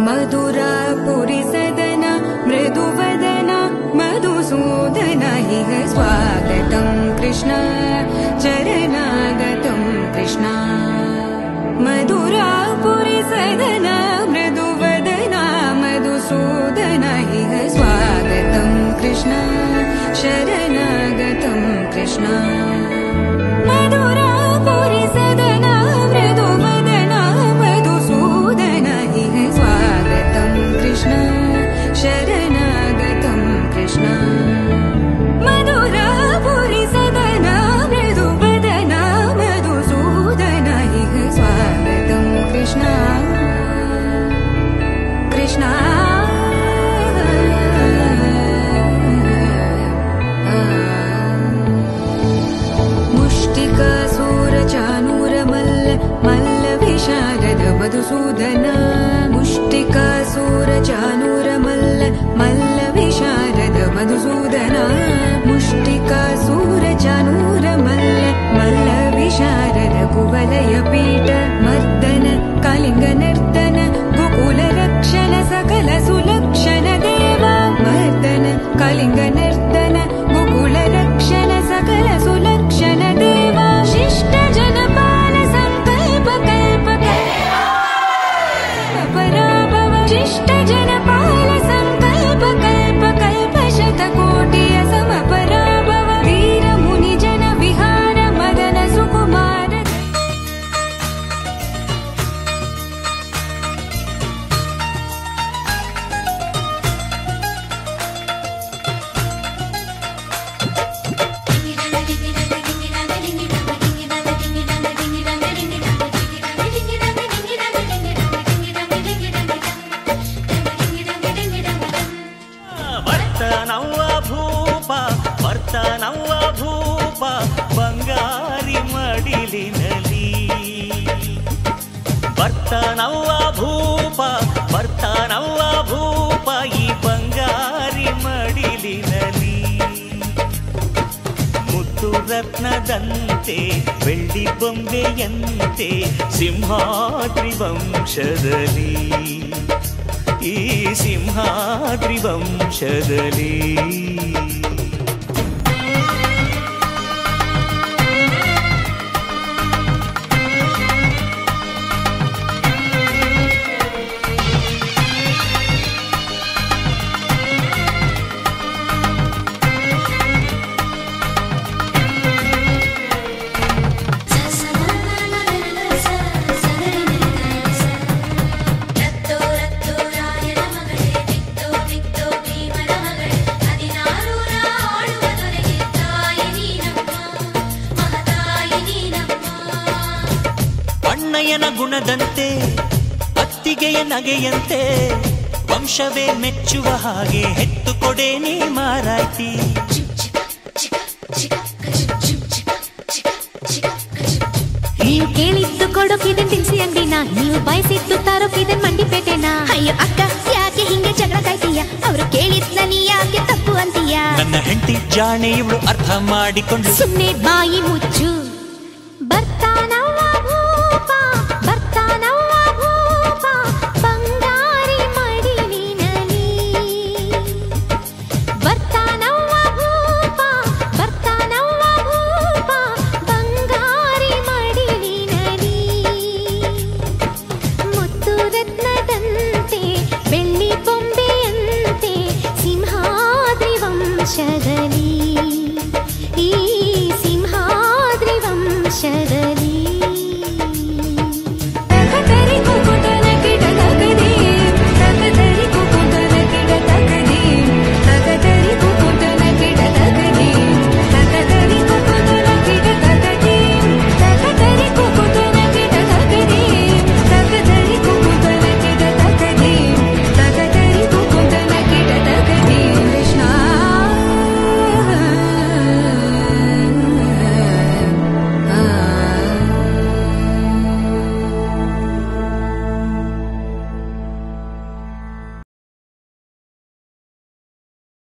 मधुरापुरी सदन मृदुवदन मधुसूदन इह स्वागतं कृष्ण चरणागतं कृष्ण मधुरापुरी सदन मृदुवदन मधुसूदन इह स्वागतं कृष्ण शरणागतं कृष्ण मधुरापुरी सदन मृदुवदन मधुसूदन इह स्वागतं कृष्ण शरणागतं कृष्ण मधुरापुरी सदन मृदुवदन मधुसूदन इह स्वागतं कृष्ण कृष्ण मधुसूदन मुष्टिकासूरचानूर मल्ल विशारद मधुसूदन मुष्टिकासूरचानूर मल्ल विशारद कुवलय पीठ मर्दन कलिंग नर्तन गोकुल रक्षण सकल सुलक्षण देव मर्दन कलिंग नर्तन गोकुल रक्षण सकल सुलक्षण देव शिष्ट जनपाल संकल्प कल्प शिष्ट जनपाल संकल्प कल्प कल्प शतकोटि समपराभव वीर मुनि जन विहार मदन सुकुमार ನವ್ವ ಭೂಪ ಬಂಗಾರಿ ಮಡಿಲಿನಲಿ ಬರ್ತಾನವ್ವ ಭೂಪ ಈ ಬಂಗಾರಿ ಮಡಿಲಿನಲಿ ಮುತ್ತು ರತ್ನದಂತೆ ಬೆಳ್ಳಿ ಬೊಂಬೆಯಂತೆ ಸಿಂಹಾದ್ರಿ ವಂಶದಲ್ಲಿ ಈ ಸಿಂಹಾದ್ರಿ ವಂಶದಲ್ಲಿ ಅಣ್ಣಯ್ಯನ ಗುಣದಂತೆ ಅತ್ತಿಗೆಯ ನಗೆಯಂತೆ ವಂಶವೇ ಮೆಚ್ಚುವ ಹಾಗೆ ಹೆತ್ತು ಕೊಡೆ ನೀ ಮಾರಾಯ್ತಿ ನೀವು ಕೇಳಿದ್ದು ಕೊಡೋಕಿದೆ ತಿನ್ಸಿ ಅಂಗಡಿನ ನೀವು ಬಯಸಿದ್ದು ತಾರೋಕಿದೆ ಮಂಡಿಪೇಟೆನ ಅಯ್ಯೋ ಅಕ್ಕ ಯಾಕೆ ಹಿಂಗೆ ಜಗಳ ಕಾಯ್ತೀಯ ಅವರು ಕೇಳಿದ್ನ ನೀ ಯಾಕೆ ತಪ್ಪು ಅಂತೀಯ ನನ್ನ ಹೆಂಡತಿ ಜಾಣೆ ಇವಳು ಅರ್ಥ ಮಾಡಿಕೊಂಡು ಸುಮ್ಮನೆ ಬಾಯಿ ಮುಚ್ಚು ಶಗಲಿ